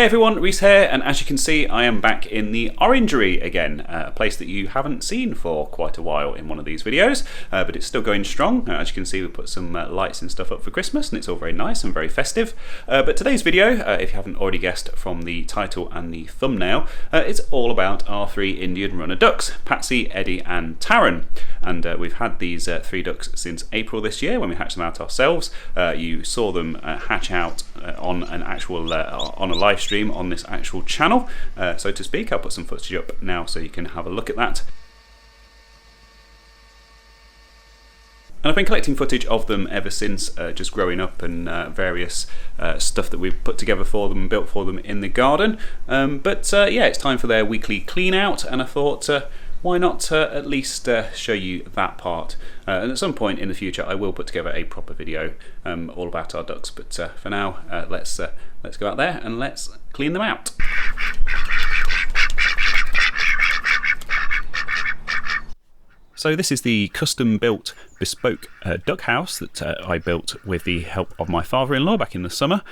Hey everyone, Reese here, and as you can see I am back in the Orangery again, a place that you haven't seen for quite a while in one of these videos, but it's still going strong. As you can see, we put some lights and stuff up for Christmas and it's all very nice and very festive. But today's video, if you haven't already guessed from the title and the thumbnail, it's all about our three Indian runner ducks, Patsy, Eddie and Taran. And we've had these three ducks since April this year when we hatched them out ourselves. You saw them hatch out on an actual on a live stream on this actual channel, so to speak. I'll put some footage up now so you can have a look at that. And I've been collecting footage of them ever since, just growing up and various stuff that we've put together for them and built for them in the garden. But yeah, it's time for their weekly clean out, and I thought why not at least show you that part. And at some point in the future I will put together a proper video all about our ducks, but for now let's go out there and let's clean them out. So this is the custom built bespoke duck house that I built with the help of my father-in-law back in the summer.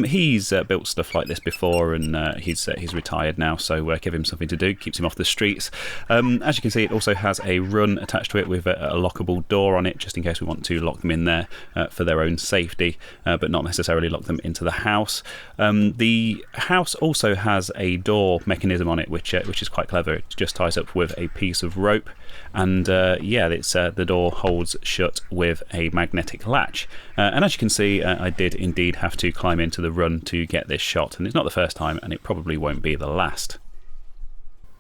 He's built stuff like this before, and he's retired now, so give him something to do, keeps him off the streets. As you can see, it also has a run attached to it with a lockable door on it, just in case we want to lock them in there for their own safety, but not necessarily lock them into the house. The house also has a door mechanism on it, which is quite clever. It just ties up with a piece of rope, and yeah, it's the door holds shut with a magnetic latch. And as you can see, I did indeed have to climb into the run to get this shot, and it's not the first time, and it probably won't be the last.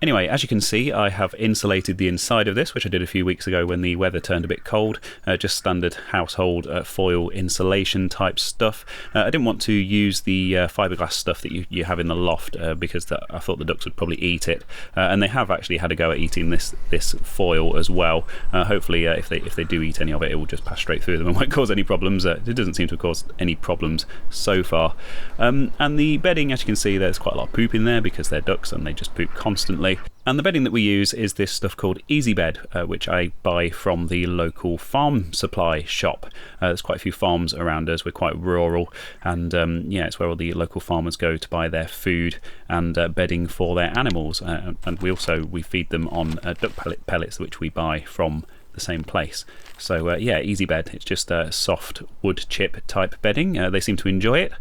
Anyway, as you can see, I have insulated the inside of this, which I did a few weeks ago when the weather turned a bit cold. Just standard household foil insulation type stuff. I didn't want to use the fiberglass stuff that you have in the loft because I thought the ducks would probably eat it. And they have actually had a go at eating this foil as well. Hopefully, if they do eat any of it, it will just pass straight through them and won't cause any problems. It doesn't seem to have caused any problems so far. And the bedding, as you can see, there's quite a lot of poop in there because they're ducks and they just poop constantly. And the bedding that we use is this stuff called Easy Bed, which I buy from the local farm supply shop. There's quite a few farms around us. We're quite rural, and yeah, it's where all the local farmers go to buy their food and bedding for their animals. And we feed them on duck pellets, which we buy from the same place. So yeah, Easy Bed. It's just a soft wood chip type bedding. They seem to enjoy it.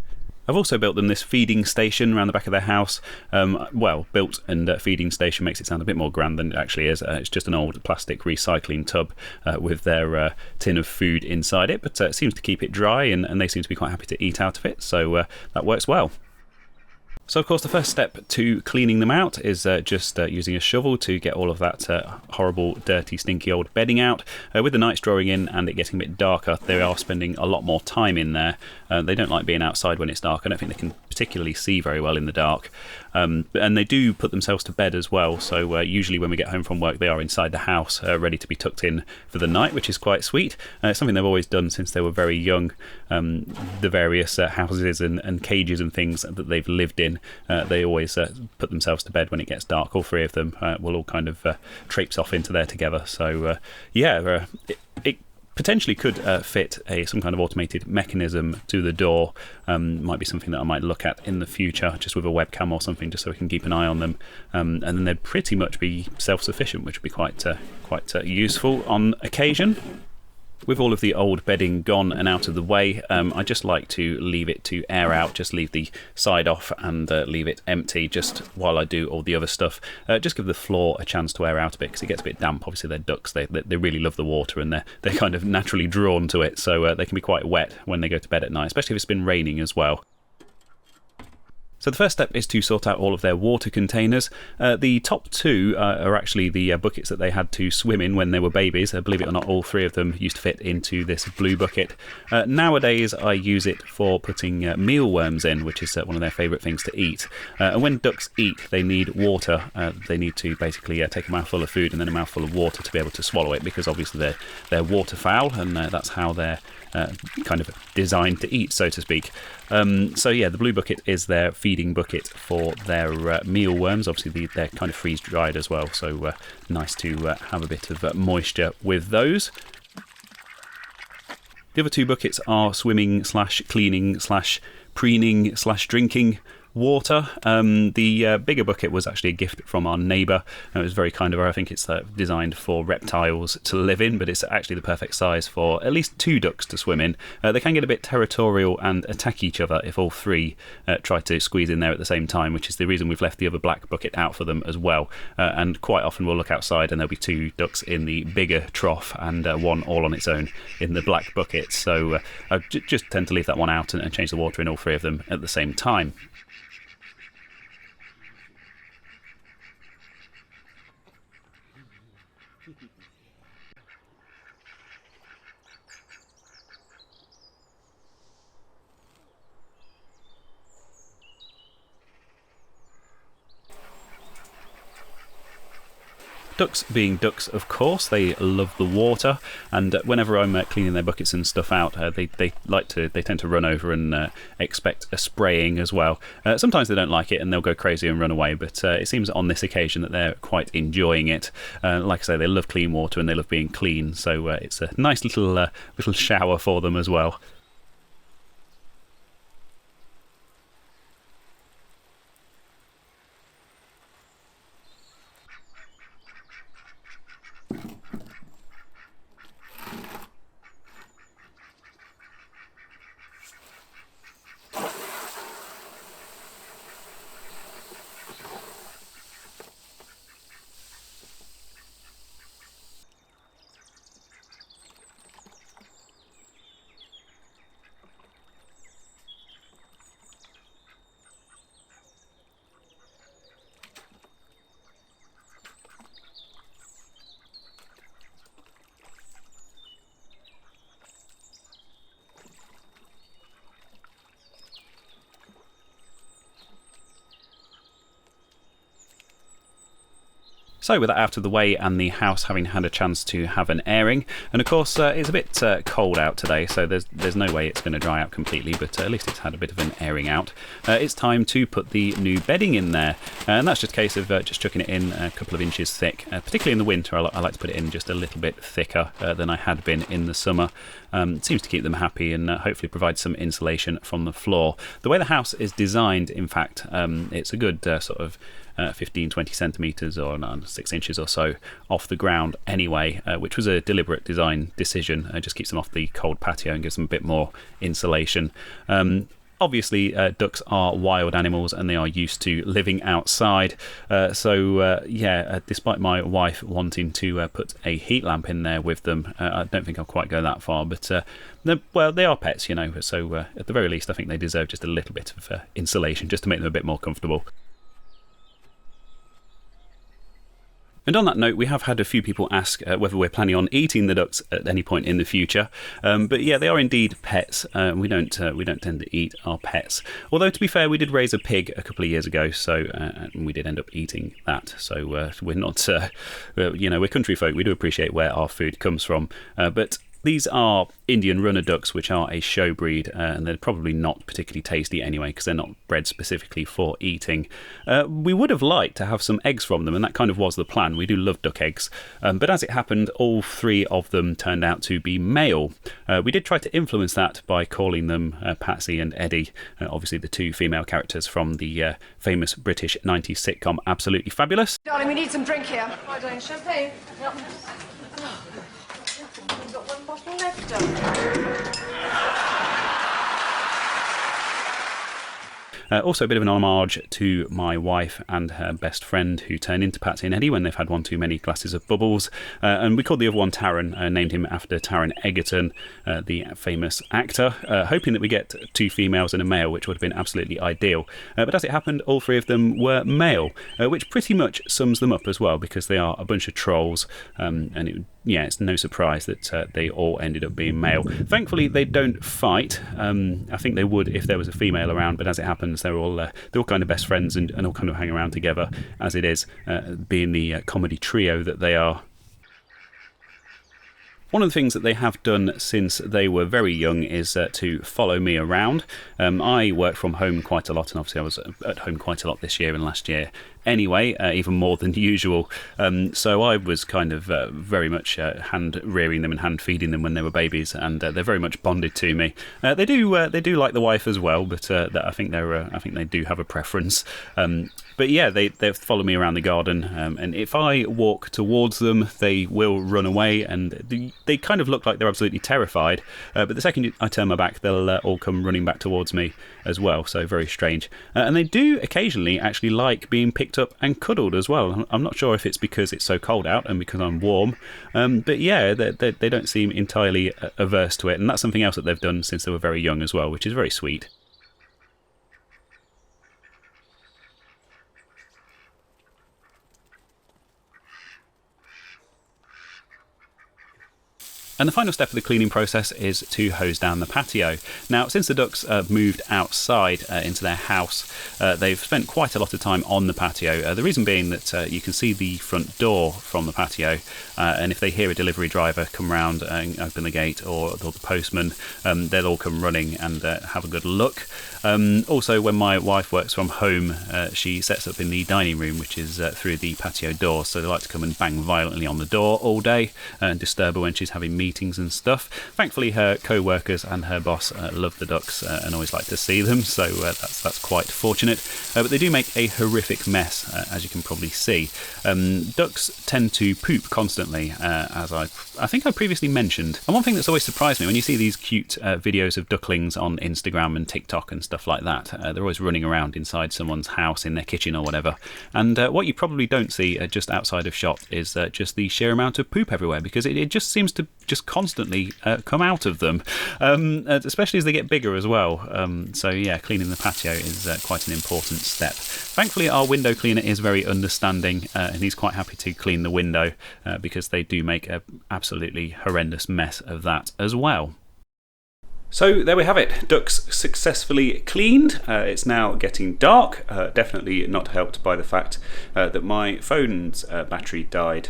I've also built them this feeding station around the back of their house. Well, built and feeding station makes it sound a bit more grand than it actually is. It's just an old plastic recycling tub with their tin of food inside it, but it seems to keep it dry, and they seem to be quite happy to eat out of it, so that works well. So of course the first step to cleaning them out is just using a shovel to get all of that horrible, dirty, stinky old bedding out. With the nights drawing in and it getting a bit darker, they are spending a lot more time in there. They don't like being outside when it's dark. I don't think they can particularly see very well in the dark. And they do put themselves to bed as well, so usually when we get home from work they are inside the house ready to be tucked in for the night, which is quite sweet. It's something they've always done since they were very young. The various houses and cages and things that they've lived in, they always put themselves to bed when it gets dark. All three of them will all kind of traipse off into there together. So yeah, it potentially could fit some kind of automated mechanism to the door. Might be something that I might look at in the future, just with a webcam or something, just so we can keep an eye on them. And then they'd pretty much be self-sufficient, which would be quite useful on occasion. With all of the old bedding gone and out of the way, I just like to leave it to air out, just leave the side off and leave it empty just while I do all the other stuff. Just give the floor a chance to air out a bit because it gets a bit damp. Obviously they're ducks, they really love the water and they're kind of naturally drawn to it, so they can be quite wet when they go to bed at night, especially if it's been raining as well. So the first step is to sort out all of their water containers. The top two are actually the buckets that they had to swim in when they were babies. Believe it or not, all three of them used to fit into this blue bucket. Nowadays I use it for putting mealworms in, which is one of their favourite things to eat. And when ducks eat, they need water. They need to basically take a mouthful of food and then a mouthful of water to be able to swallow it, because obviously they're waterfowl, and that's how they're kind of designed to eat, so to speak. So yeah, the blue bucket is their feeding bucket for their mealworms. Obviously they're kind of freeze dried as well, so nice to have a bit of moisture with those. The other two buckets are swimming / cleaning / preening / drinking water. The bigger bucket was actually a gift from our neighbour. It was very kind of her. I think it's designed for reptiles to live in, but it's actually the perfect size for at least 2 ducks to swim in. They can get a bit territorial and attack each other if all 3 try to squeeze in there at the same time, which is the reason we've left the other black bucket out for them as well. And quite often we'll look outside and there'll be 2 ducks in the bigger trough and 1 all on its own in the black bucket. So I just tend to leave that one out and change the water in all 3 of them at the same time. Ducks being ducks, of course, they love the water, and whenever I'm cleaning their buckets and stuff out, they tend to run over and expect a spraying as well. Sometimes they don't like it and they'll go crazy and run away, but it seems on this occasion that they're quite enjoying it. Like I say, they love clean water and they love being clean, so it's a nice little shower for them as well. So with that out of the way and the house having had a chance to have an airing, and of course it's a bit cold out today, so there's no way it's going to dry out completely, but at least it's had a bit of an airing out. It's time to put the new bedding in there, and that's just a case of just chucking it in a couple of inches thick. Particularly in the winter, I like to put it in just a little bit thicker than I had been in the summer. It seems to keep them happy and hopefully provide some insulation from the floor. The way the house is designed, in fact, it's a good sort of 15-20 centimetres or 6 inches or so off the ground anyway, which was a deliberate design decision. It just keeps them off the cold patio and gives them a bit more insulation. Obviously, ducks are wild animals and they are used to living outside. Despite my wife wanting to put a heat lamp in there with them, I don't think I'll quite go that far. But, they are pets, you know, so at the very least, I think they deserve just a little bit of insulation just to make them a bit more comfortable. And on that note, we have had a few people ask whether we're planning on eating the ducks at any point in the future. But yeah, they are indeed pets. We don't tend to eat our pets. Although to be fair, we did raise a pig a couple of years ago, so we did end up eating that. So we're not, we're country folk. We do appreciate where our food comes from, but. These are Indian runner ducks, which are a show breed, and they're probably not particularly tasty anyway, because they're not bred specifically for eating. We would have liked to have some eggs from them, and that kind of was the plan. We do love duck eggs, but as it happened, all 3 of them turned out to be male. We did try to influence that by calling them Patsy and Eddie, obviously the 2 female characters from the famous British 90s sitcom Absolutely Fabulous. Darling, we need some drink here. Right, darling, champagne. Yep. We've got 1 bottle left, darling. Also a bit of an homage to my wife and her best friend who turned into Patsy and Eddie when they've had one too many glasses of bubbles. And we called the other one Taron, named him after Taron Egerton, the famous actor, hoping that we get 2 females and a male, which would have been absolutely ideal. But as it happened, all 3 of them were male, which pretty much sums them up as well, because they are a bunch of trolls, and it's no surprise that they all ended up being male. Thankfully, they don't fight. I think they would if there was a female around, but as it happens, they're all kind of best friends and all kind of hang around together, as it is, being the comedy trio that they are. One of the things that they have done since they were very young is to follow me around. I work from home quite a lot, and obviously I was at home quite a lot this year and last year anyway, even more than usual. So I was kind of very much hand rearing them and hand feeding them when they were babies, and they're very much bonded to me. They do like the wife as well, but I think they do have a preference. But yeah, they follow me around the garden, and if I walk towards them, they will run away, and they kind of look like they're absolutely terrified. But the second I turn my back, they'll all come running back towards me as well. So very strange. And they do occasionally actually like being picked up and cuddled as well. I'm not sure if it's because it's so cold out and because I'm warm, but yeah, they don't seem entirely averse to it, and that's something else that they've done since they were very young as well, which is very sweet. And the final step of the cleaning process is to hose down the patio. Now, since the ducks moved outside into their house, they've spent quite a lot of time on the patio. The reason being that you can see the front door from the patio, and if they hear a delivery driver come round and open the gate, or the postman, they'll all come running and have a good look. Also, when my wife works from home, she sets up in the dining room, which is through the patio door, so they like to come and bang violently on the door all day and disturb her when she's having meetings and stuff. Thankfully, her co-workers and her boss love the ducks and always like to see them, so that's quite fortunate. But they do make a horrific mess, as you can probably see. Ducks tend to poop constantly, as I think I previously mentioned. And one thing that's always surprised me when you see these cute videos of ducklings on Instagram and TikTok and stuff like that, they're always running around inside someone's house, in their kitchen or whatever. And what you probably don't see just outside of shot is just the sheer amount of poop everywhere, because it just seems to just constantly come out of them, especially as they get bigger as well. So yeah, cleaning the patio is quite an important step. Thankfully, our window cleaner is very understanding, and he's quite happy to clean the window because they do make an absolutely horrendous mess of that as well. So there we have it, ducks successfully cleaned. It's now getting dark, definitely not helped by the fact that my phone's battery died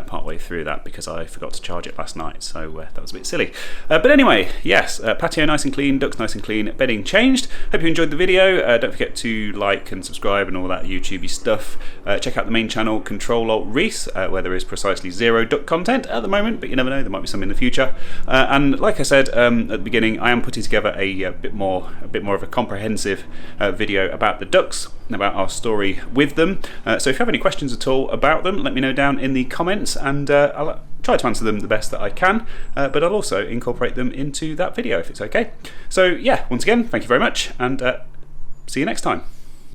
partway through that because I forgot to charge it last night, so that was a bit silly. But anyway, yes, patio nice and clean, ducks nice and clean, bedding changed. Hope you enjoyed the video. Don't forget to like and subscribe and all that YouTubey stuff. Check out the main channel, Control-Alt-Reese, where there is precisely 0 duck content at the moment, but you never know, there might be some in the future. And like I said at the beginning, I am putting together a bit more of a comprehensive video about the ducks, about our story with them. So if you have any questions at all about them, let me know down in the comments, and I'll try to answer them the best that I can, but I'll also incorporate them into that video if it's okay. So yeah, once again, thank you very much, and see you next time.